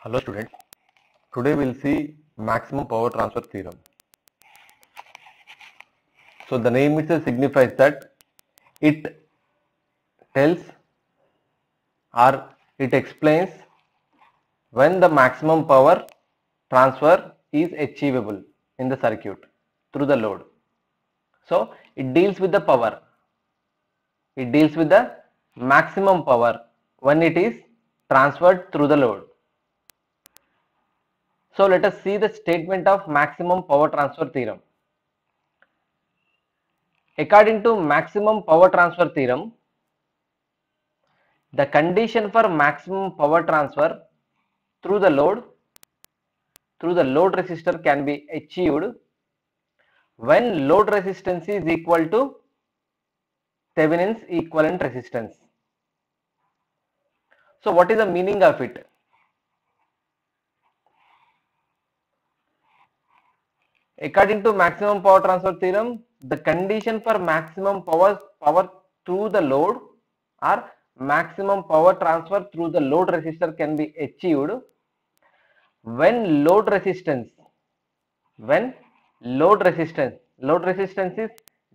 Hello students, today we will see maximum power transfer theorem. So the name itself signifies that it tells or it explains when the maximum power transfer is achievable in the circuit through the load. So it deals with the power, it deals with the maximum power when it is transferred through the load. So let us see the statement of maximum power transfer theorem. According to maximum power transfer theorem, the condition for maximum power transfer through the load resistor can be achieved when load resistance is equal to Thevenin's equivalent resistance. So what is the meaning of it? According to maximum power transfer theorem, the condition for maximum power through the load or maximum power transfer through the load resistor can be achieved when load resistance is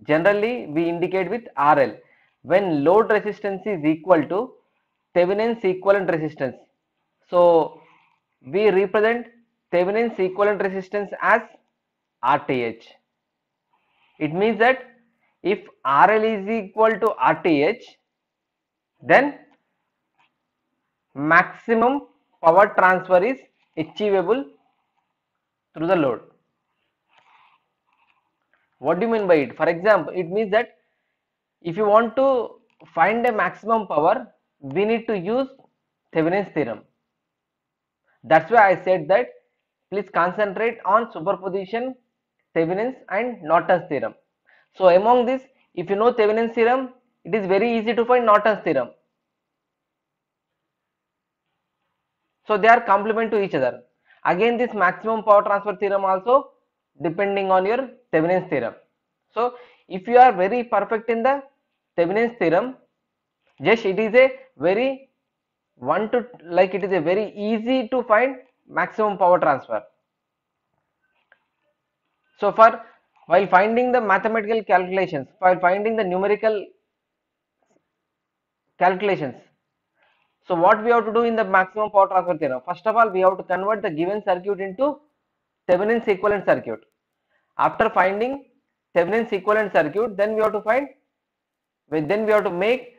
generally we indicate with RL, when load resistance is equal to Thevenin's equivalent resistance. So we represent Thevenin's equivalent resistance as RTH. It means that if RL is equal to RTH, then maximum power transfer is achievable through the load. What do you mean by it? For example, it means that if you want to find a maximum power, we need to use Thevenin's theorem. That's why I said that please concentrate on superposition, Thevenin's and Norton's theorem. So among this, if you know Thevenin's theorem, it is very easy to find Norton's theorem. So they are complement to each other. Again, this maximum power transfer theorem also depending on your Thevenin's theorem. So if you are very perfect in the Thevenin's theorem, just it is a very it is a very easy to find maximum power transfer. So while finding the mathematical calculations, while finding the numerical calculations, so what we have to do in the maximum power transfer theorem? First of all, we have to convert the given circuit into Thevenin's equivalent circuit. After finding Thevenin's equivalent circuit, then we have to find, then we have to make,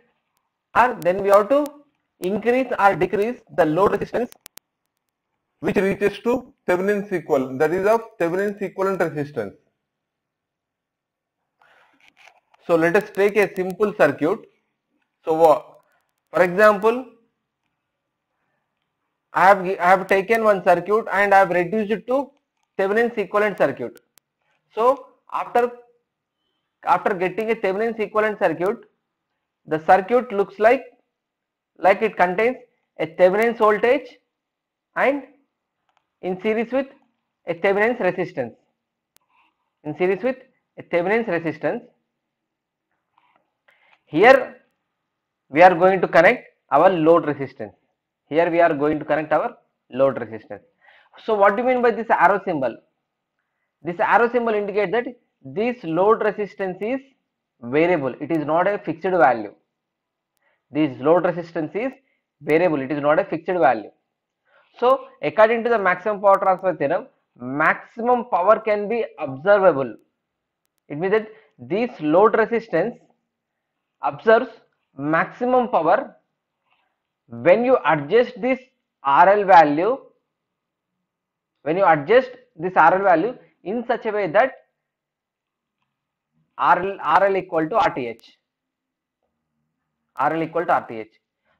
or then we have to increase or decrease the load resistance which reaches to Thevenin's equivalent, that is of Thevenin's equivalent resistance. So let us take a simple circuit. So for example, I have taken one circuit and I have reduced it to Thevenin's equivalent circuit. So after getting a Thevenin's equivalent circuit, the circuit looks like it contains a Thevenin's voltage and in series with a Thevenin's resistance. Here we are going to connect our load resistance. So what do you mean by this arrow symbol? This arrow symbol indicates that this load resistance is variable. It is not a fixed value. This load resistance is variable. It is not a fixed value. So according to the maximum power transfer theorem, maximum power can be observable. It means that this load resistance observes maximum power when you adjust this RL value, in such a way that RL equal to RTH.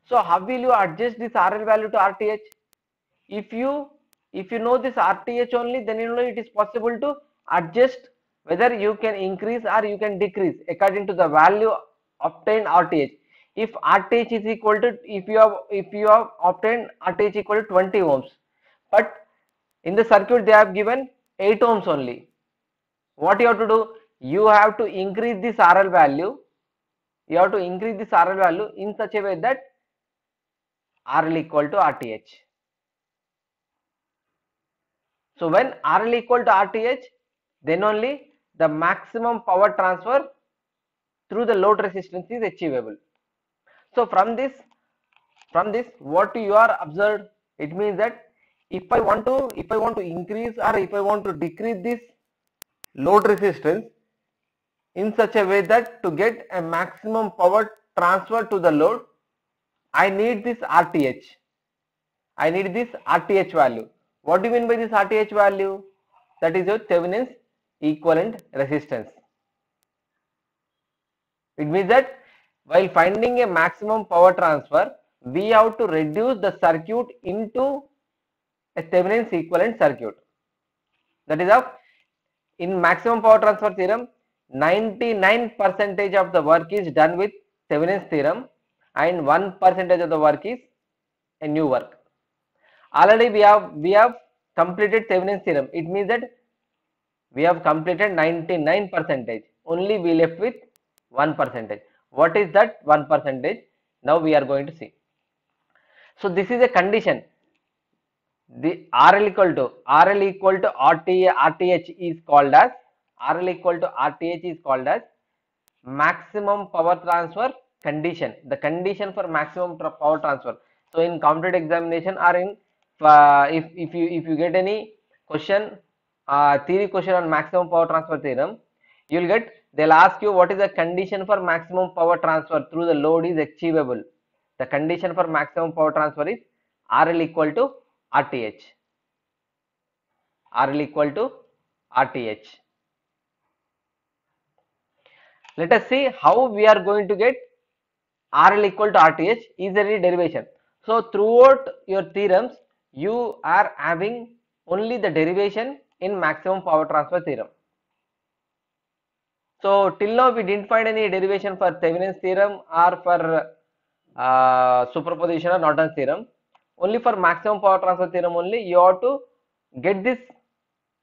So how will you adjust this RL value to RTH? If you know this RTH only, then you know it is possible to adjust whether you can increase or you can decrease according to the value obtained RTH. If RTH is equal to, if you have obtained RTH equal to 20 ohms, but in the circuit they have given 8 ohms only. What you have to do? You have to increase this RL value. In such a way that RL equal to RTH. So when RL equal to RTH, then only the maximum power transfer through the load resistance is achievable. So from this what you are observed, it means that if I want to increase or if I want to decrease this load resistance in such a way that to get a maximum power transfer to the load, I need this RTH. I need this RTH value. What do you mean by this RTH value? That is your Thevenin's equivalent resistance. It means that while finding a maximum power transfer, we have to reduce the circuit into a Thevenin's equivalent circuit. That is how in maximum power transfer theorem, 99% of the work is done with Thevenin's theorem and 1% of the work is a new work. Already we have completed Thevenin's theorem. It means that we have completed 99%. Only we left with 1%. What is that 1%? Now we are going to see. So this is a condition. The RL equal to RTH is called as maximum power transfer condition. The condition for maximum power transfer. So in competitive examination or in if you get any question, theory question on maximum power transfer theorem, they'll ask you what is the condition for maximum power transfer through the load is achievable. The condition for maximum power transfer is RL equal to RTH. RL equal to RTH. Let us see how we are going to get RL equal to RTH. Is there any derivation? So throughout your theorems, you are having only the derivation in maximum power transfer theorem. So till now we didn't find any derivation for Thevenin's theorem or for superposition or Norton's theorem. Only for maximum power transfer theorem only you have to get this.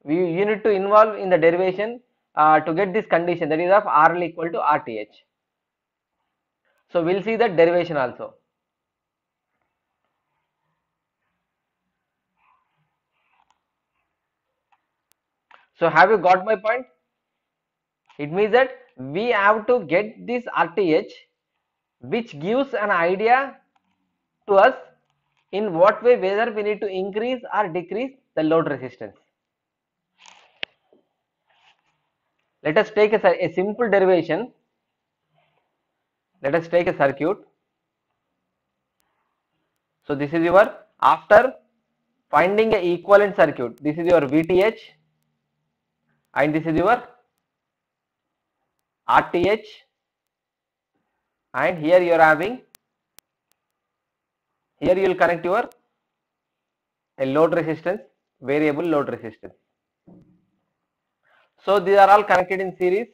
You need to involve in the derivation to get this condition, that is of RL equal to RTH. So we'll see that derivation also. So have you got my point? It means that we have to get this RTH, which gives an idea to us in what way whether we need to increase or decrease the load resistance. Let us take a simple derivation. Let us take a circuit. So this is your, after finding a equivalent circuit, this is your VTH and this is your RTH, and here you are having, here you will connect your a load resistance, variable load resistance. So these are all connected in series.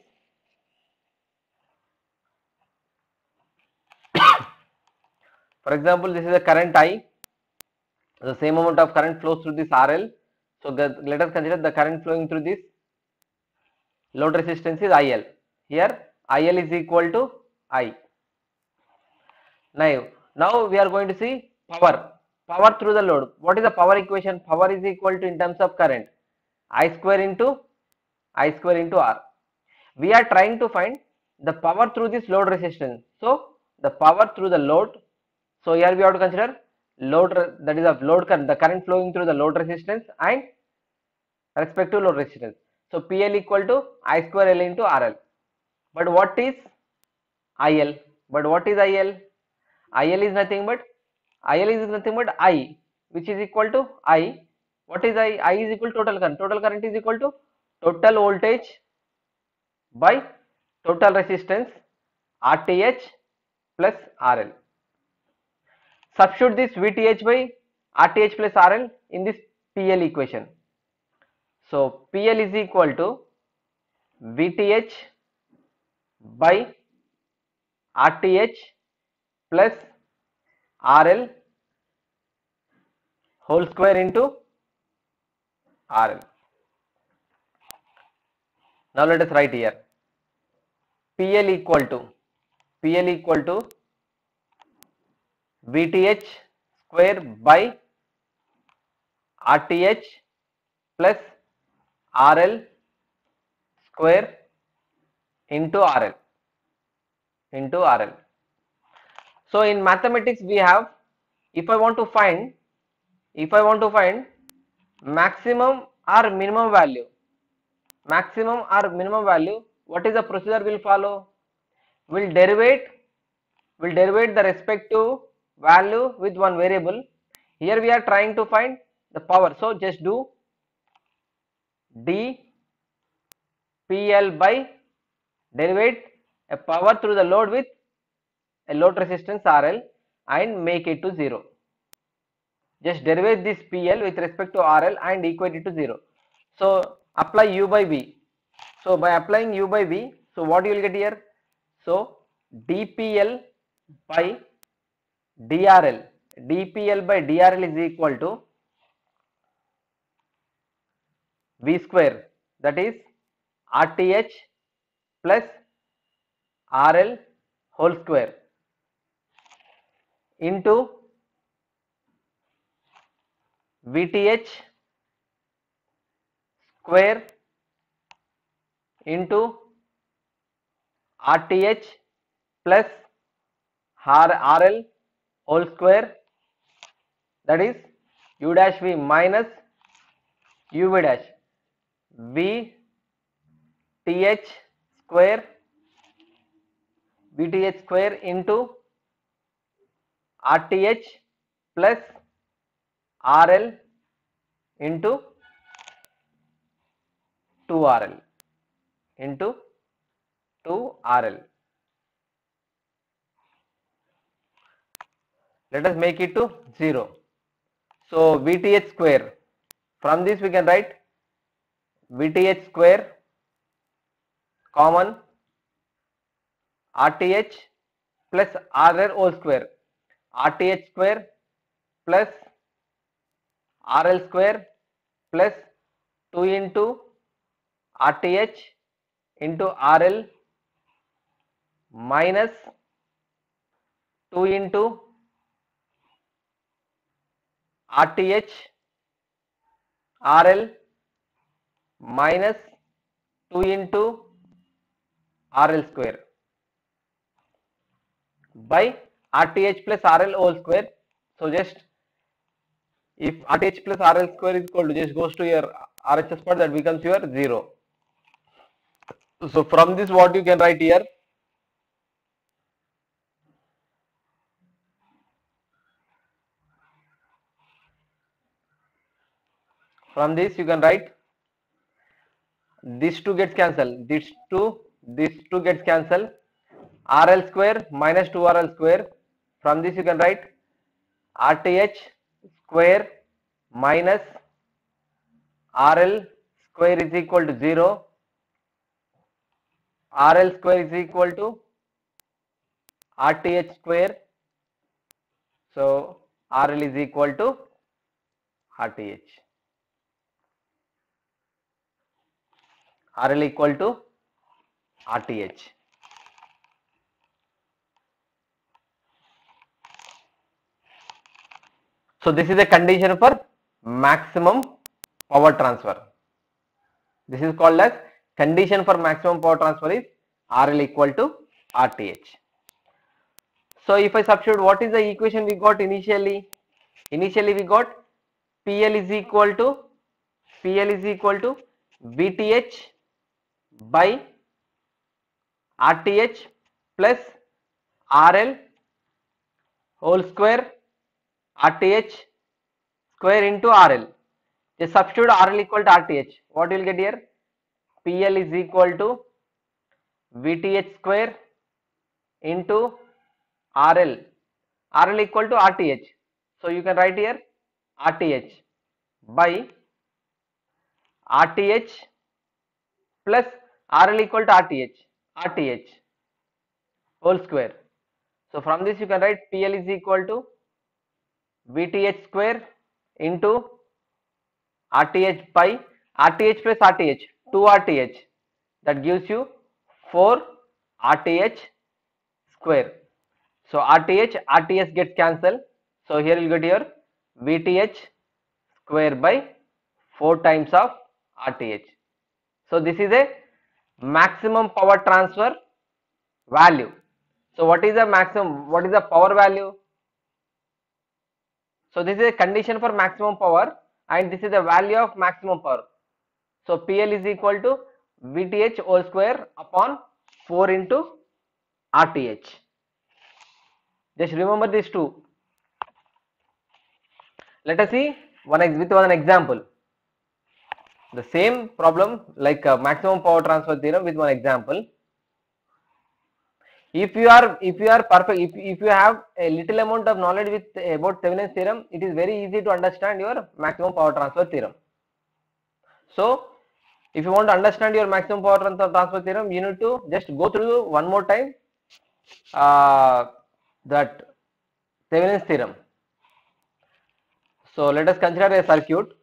For example, this is a current I. The same amount of current flows through this RL. So let us consider the current flowing through this load resistance is IL. Here IL is equal to I. Now we are going to see power through the load. What is the power equation? Power is equal to, in terms of current, I square into R. We are trying to find the power through this load resistance. So the power through the load. So here we have to consider load, that is of load current, the current flowing through the load resistance and respective load resistance. So PL equal to I square L into RL. But what is IL? IL is nothing but I, which is equal to I. What is I? I is equal to total current. Total current is equal to total voltage by total resistance RTH plus RL. Substitute this VTH by RTH plus RL in this PL equation. So PL is equal to VTH by RTH plus RL whole square into RL. Now let us write here PL equal to VTH square by RTH plus RL square into RL. So in mathematics we have, if I want to find maximum or minimum value, what is the procedure we'll follow? We'll derivate the respective value with one variable. Here we are trying to find the power, so just do dPL by derivate a power through the load with a load resistance RL and make it to 0. Just derive this PL with respect to RL and equate it to 0. So apply U by V. So by applying U by V, so what you will get here? So dPL by DRL is equal to V square, that is RTH plus RL whole square into VTH square into RTH plus RL whole square, that is U dash V minus UV dash VTH square into RTH plus RL into 2RL into 2RL. Let us make it to 0. So VTH square, from this we can write VTH square common RTH plus RL whole square, RTH square plus RL square plus 2 into RTH into RL minus 2 into RTH RL minus 2 into RL square by RTH plus RL whole square. So just if RTH plus RL square is equal to, just goes to your RHS part, that becomes your 0. So from this what you can write here, from this you can write, this 2 gets cancelled, this 2 gets cancelled, RL square minus 2RL square. From this you can write RTH square minus RL square is equal to 0, RL square is equal to RTH square. So RL is equal to RTH. RL equal to RTH. So this is a condition for maximum power transfer. This is called as condition for maximum power transfer is RL equal to RTH. So if I substitute, what is the equation we got initially? Initially we got PL is equal to VTH by RTH plus RL whole square RTH square into RL. Just substitute RL equal to RTH. What you will get here? PL is equal to VTH square into RL. RL equal to RTH. So you can write here RTH by RTH plus RL equal to RTH whole square. So from this you can write PL is equal to VTH square into RTH by RTH plus RTH, 2 RTH, that gives you 4 RTH square. So RTH gets cancelled. So here you get your VTH square by 4 times of RTH. So this is a maximum power transfer value. So what is the maximum, what is the power value? So this is a condition for maximum power and this is the value of maximum power. So PL is equal to VTH whole square upon 4 into RTH. Just remember these two. Let us see with one example. The same problem like maximum power transfer theorem with one example. If you are perfect, if you have a little amount of knowledge with about Thevenin's theorem, it is very easy to understand your maximum power transfer theorem. So if you want to understand your maximum power transfer theorem, you need to just go through one more time that Thevenin's theorem. So let us consider a circuit.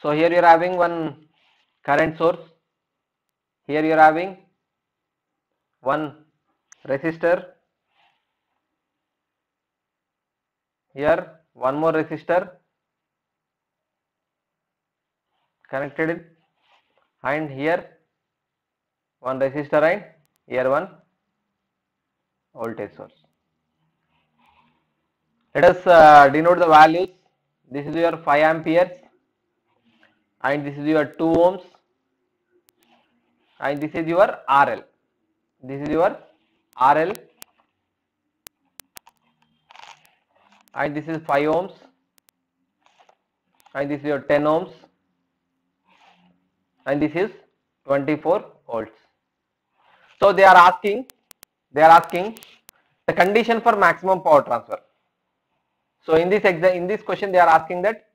So here you are having one current source. Here you are having one resistor. Here one more resistor connected, and here one resistor and here one voltage source. Let us denote the values. This is your 5 amperes and this is your 2 ohms and this is your RL. This is your RL and this is 5 ohms and this is your 10 ohms and this is 24 volts. So they are asking the condition for maximum power transfer. So in this question they are asking that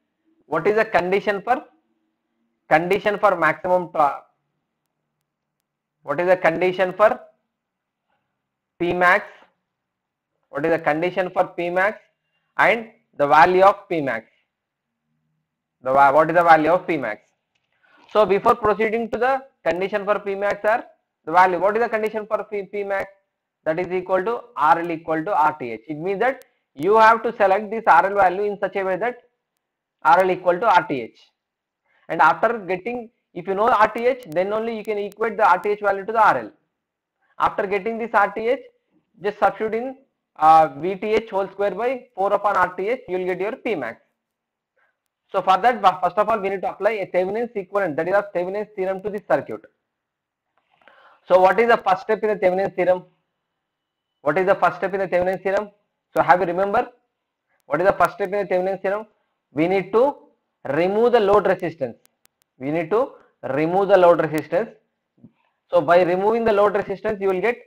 what is the condition for maximum what is the condition for Pmax, what is the condition for Pmax and the value of Pmax, what is the value of Pmax. So before proceeding to the condition for Pmax are the value, what is the condition for Pmax, that is equal to RL equal to RTH. It means that you have to select this RL value in such a way that RL equal to RTH, and after getting, if you know RTH, then only you can equate the RTH value to the RL. After getting this RTH, just substitute in VTH whole square by 4 upon RTH, you will get your Pmax. So for that, first of all, we need to apply a Thevenin's equivalent, that is of Thevenin's theorem to this circuit. So what is the first step in the Thevenin's theorem? What is the first step in the Thevenin's theorem? So have you remember what is the first step in the Thevenin's theorem? We need to remove the load resistance. We need to remove the load resistance. So by removing the load resistance, you will get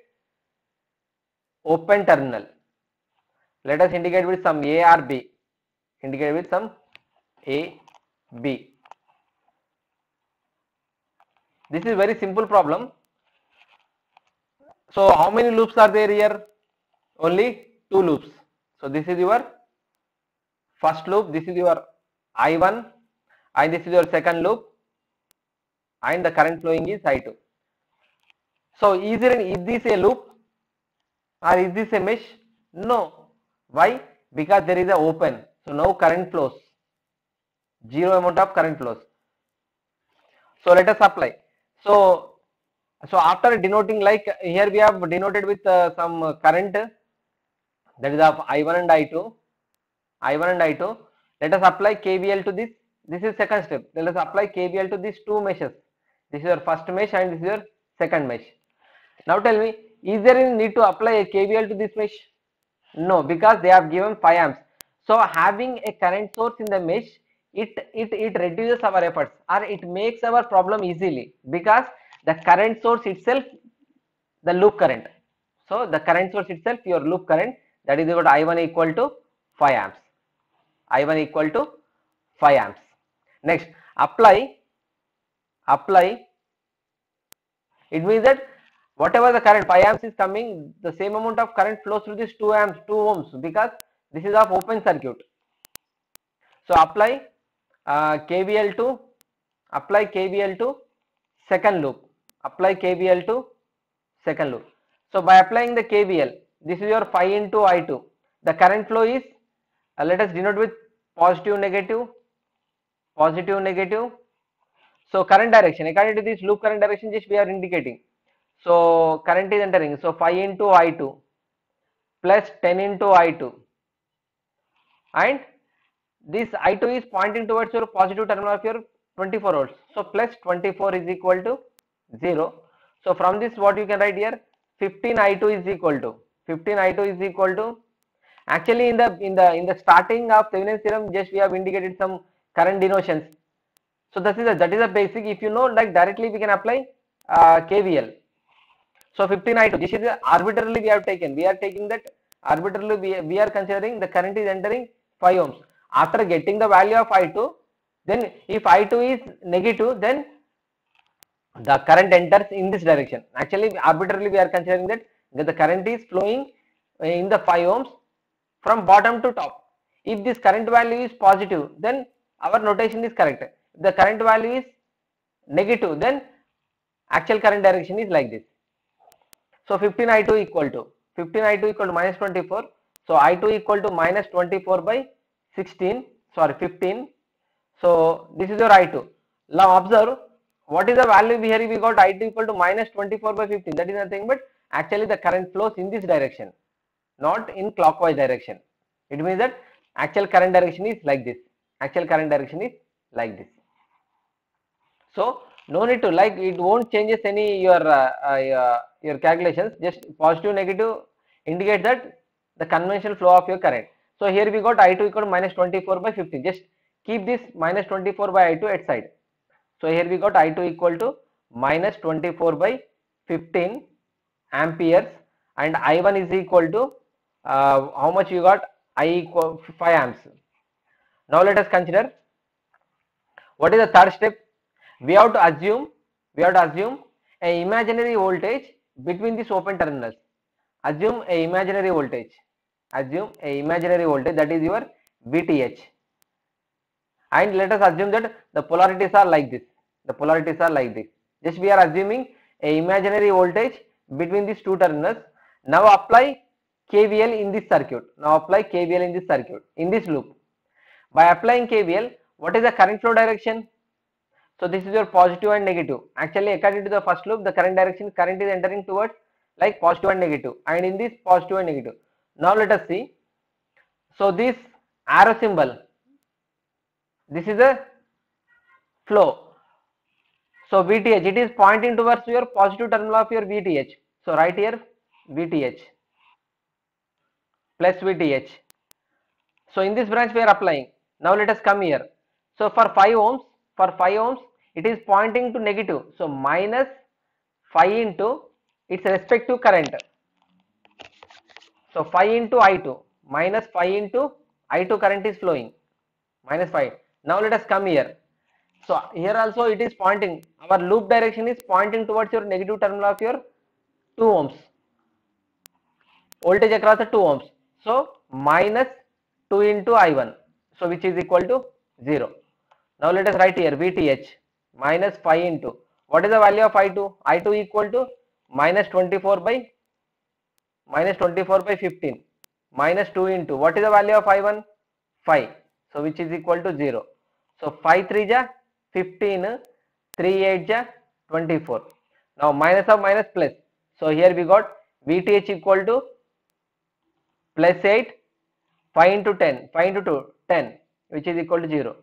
open terminal. Let us indicate with some A or B. Indicate with some A, B. This is very simple problem. So how many loops are there here? Only 2 loops. So this is your first loop, this is your I1 and this is your second loop and the current flowing is I2. So is this a loop or is this a mesh? No. Why? Because there is a open. So now current flows. 0 amount of current flows. So let us apply. So after denoting, like here we have denoted with some current, that is of I1 and I2. Let us apply KVL to this. This is second step. Let us apply KVL to these 2 meshes. This is your first mesh and this is your second mesh. Now tell me, is there any need to apply a KVL to this mesh? No, because they have given 5 amps. So having a current source in the mesh, it reduces our efforts or it makes our problem easily, because the current source itself, the loop current. So the current source itself, your loop current, that is what I1 equal to 5 amps. I1 equal to 5 amps. Next, apply. It means that whatever the current 5 amps is coming, the same amount of current flows through this 2 ohms, because this is of open circuit. So apply KVL to second loop. Apply KVL to second loop. So by applying the KVL, this is your 5 into I2. The current flow is, let us denote with positive, negative, positive, negative. So current direction, according to this loop current direction, just we are indicating. So current is entering. So 5 into I2 plus 10 into I2, and this I2 is pointing towards your positive terminal of your 24 volts. So plus 24 is equal to 0. So from this, what you can write here, 15 I2 is equal to 15 I2 is equal to, actually in the starting of Thevenin's theorem, just we have indicated some current denotions. So that is a basic. If you know, like directly we can apply KVL. So 15 I2, this is arbitrarily we have taken. We are taking that arbitrarily, we are considering the current is entering 5 ohms. After getting the value of I2, then if I2 is negative, then the current enters in this direction. Actually, arbitrarily we are considering that the current is flowing in the 5 ohms from bottom to top. If this current value is positive, then our notation is correct. If the current value is negative, then actual current direction is like this. So 15 I2 equal to minus 24. So I2 equal to minus 24 by 15. So this is your I2. Now observe, what is the value here? We got I2 equal to minus 24 by 15. That is nothing but actually the current flows in this direction, not in clockwise direction. It means that actual current direction is like this. Actual current direction is like this. So no need to, like, it won't changes any your calculations. Just positive, negative indicate that the conventional flow of your current. So here we got I2 equal to minus 24 by 15. Just keep this minus 24 by I2 at side. So here we got I2 equal to minus 24 by 15 amperes, and I1 is equal to how much you got? I equal 5 amps. Now let us consider what is the third step. We have to assume a imaginary voltage between these open terminals. Assume a imaginary voltage. That is your VTH. And let us assume that the polarities are like this. Just we are assuming a imaginary voltage between these two terminals. Now apply KVL in this circuit. In this loop. By applying KVL, what is the current flow direction? So this is your positive and negative. Actually, according to the first loop, the current is entering towards like positive and negative, and in this positive and negative. Now let us see. So this arrow symbol, this is a flow. So VTH, it is pointing towards your positive terminal of your VTH. So right here VTH plus VTH. So in this branch we are applying. Now let us come here. So for 5 ohms, it is pointing to negative. So minus 5 into its respective current. So 5 into I2, minus 5 into I2 current is flowing, minus 5. Now let us come here. So here also it is pointing, our loop direction is pointing towards your negative terminal of your 2 ohms. Voltage across the 2 ohms. So minus 2 into I1. So which is equal to 0. Now let us write here VTH minus 5 into, what is the value of I2? I2 equal to minus 24 by 15 minus 2 into, what is the value of I1? 5. So which is equal to 0. So 5 3 ja 15, 3 8 ja 24. Now minus of minus plus. So here we got VTH equal to plus 8, 5 into 10, 5 into 2, 10, which is equal to 0.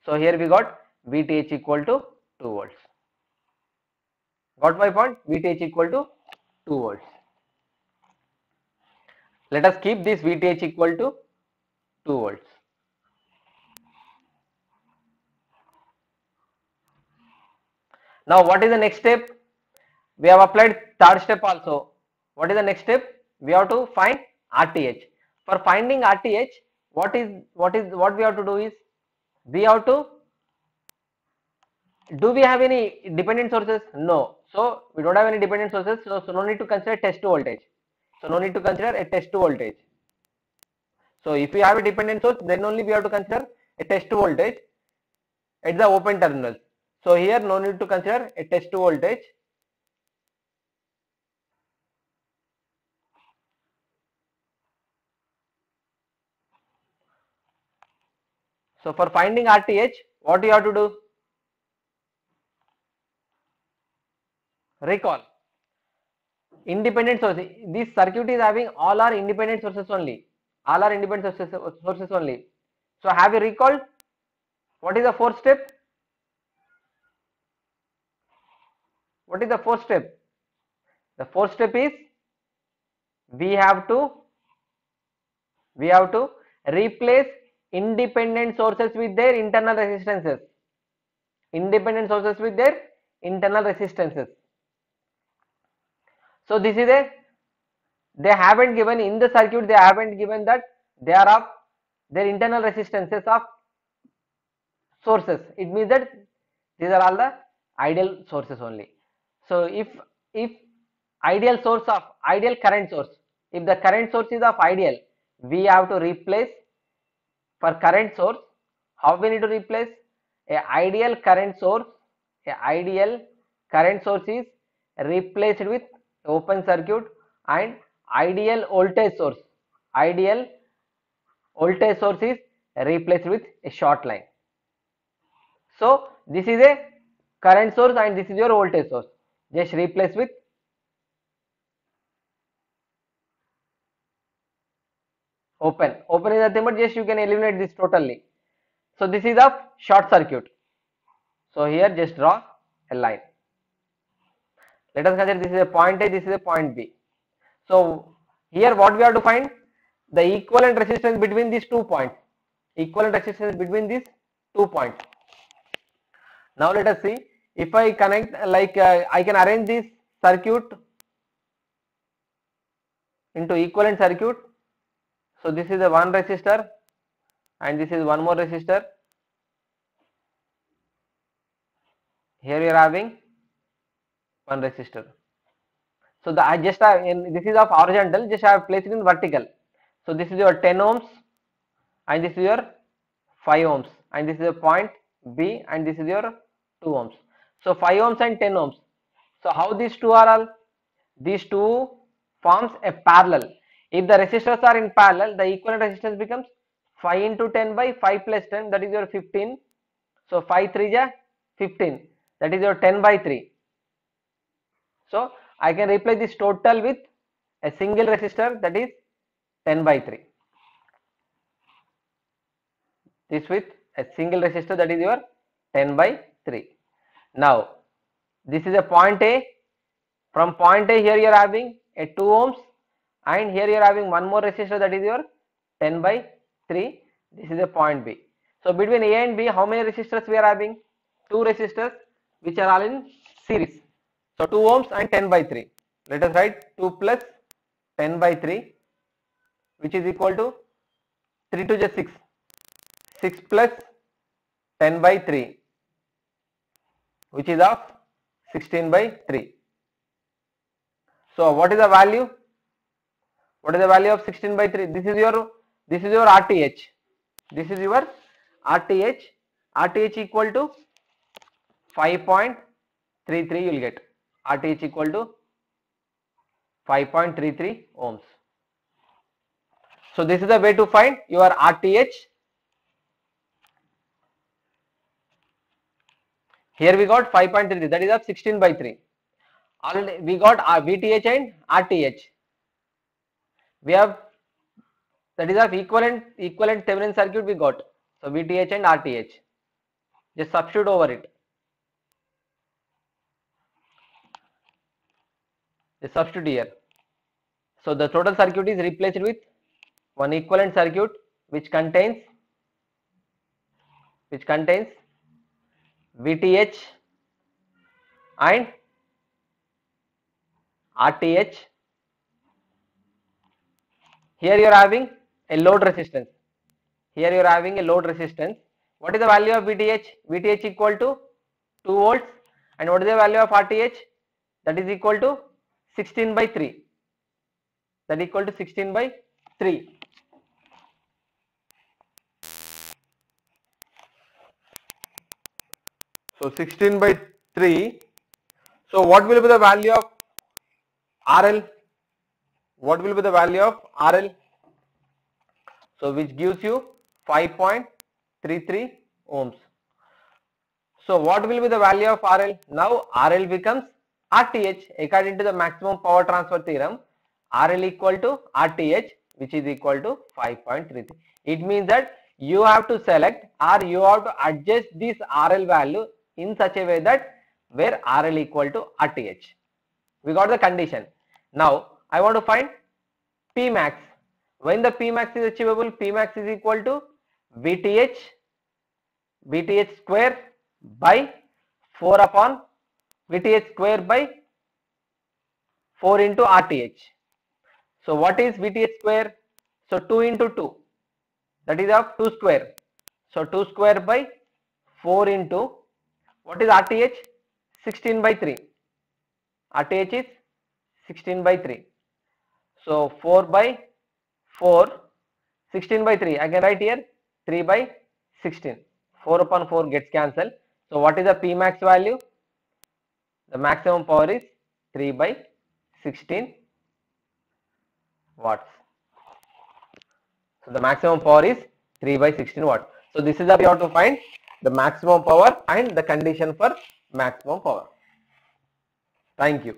So here we got VTH equal to 2 volts. Got my point? VTH equal to 2 volts. Let us keep this VTH equal to 2 volts. Now what is the next step? We have applied third step also. What is the next step? We have to find RTH. For finding RTH, what we have to do is, we have to, do we have any dependent sources? No. So we don't have any dependent sources, so no need to consider test voltage. So if we have a dependent source, then only we have to consider a test voltage at the open terminals. So here no need to consider a test voltage. So for finding RTH, what you have to do? Recall. Independent sources. This circuit is having all are independent sources only. All are independent sources only. So have you recalled? What is the fourth step? What is the fourth step? The fourth step is we have to replace independent sources with their internal resistances. Independent sources with their internal resistances. So this is they haven't given in the circuit, they haven't given that they are of their internal resistances of sources. It means that these are all the ideal sources only. So if ideal current source, if the current source is of ideal, we have to replace for current source. How we need to replace? A ideal current source is replaced with open circuit, and ideal voltage source is replaced with a short line. So this is a current source and this is your voltage source. Just replace with open. Open is nothing but just you can eliminate this totally. So this is a short circuit. So here just draw a line. Let us consider this is a point A, this is a point B. So here what we have to find? The equivalent resistance between these 2 points. Equivalent resistance between these 2 points. Now let us see if I connect I can arrange this circuit into equivalent circuit. So this is a one resistor and this is one more resistor. Here you are having one resistor. So the I just have this is of horizontal, just I have placed it in vertical. So this is your 10 ohms and this is your 5 ohms and this is a point B and this is your 2 ohms. So 5 ohms and 10 ohms. So how these two are all? These two forms a parallel. If the resistors are in parallel, the equivalent resistance becomes 5 into 10 by 5 plus 10, that is your 15. So 5 3 is 15, that is your 10 by 3. So I can replace this total with a single resistor, that is 10 by 3. This with a single resistor, that is your 10 by 3. Now this is a point A. From point A, here you are having a 2 ohms and here you are having one more resistor, that is your 10 by 3. This is a point B. So between A and B, how many resistors we are having? 2 resistors which are all in series. So 2 ohms and 10 by 3. Let us write 2 plus 10 by 3, which is equal to 3 to the 6. 6 plus 10 by 3, which is of 16 by 3. So what is the value? What is the value of 16 by 3? This is your RTH. This is your RTH. RTH equal to 5.33 you will get. RTH equal to 5.33 ohms. So this is the way to find your RTH. Here we got 5.33, that is of 16 by 3. Already we got VTH and RTH. We have, that is of equivalent Thevenin circuit we got. So VTH and RTH. Just substitute over it. Just substitute here. So the total circuit is replaced with one equivalent circuit which contains VTH and RTH. Here you are having a load resistance. What is the value of VTH? VTH equal to 2 volts. And what is the value of RTH? That is equal to 16 by 3. That is equal to 16 by 3. So 16 by 3. So what will be the value of RL? What will be the value of RL? So which gives you 5.33 33 ohms. So what will be the value of RL? Now RL becomes RTH according to the maximum power transfer theorem. RL equal to RTH, which is equal to 5.33. It means that you have to select or you have to adjust this RL value in such a way that where RL equal to RTH. We got the condition. Now I want to find P max. When the P max is achievable, P max is equal to VTH square by 4 upon VTH square by 4 into RTH. So what is VTH square? So 2 into 2, that is of 2 square. So 2 square by 4 into, what is RTH? 16 by 3. RTH is 16 by 3. So 4 by 4, 16 by 3. I can write here 3 by 16. 4 upon 4 gets cancelled. So what is the P max value? The maximum power is 3 by 16 watts. So the maximum power is 3 by 16 watts. So this is how we have to find the maximum power and the condition for maximum power. Thank you.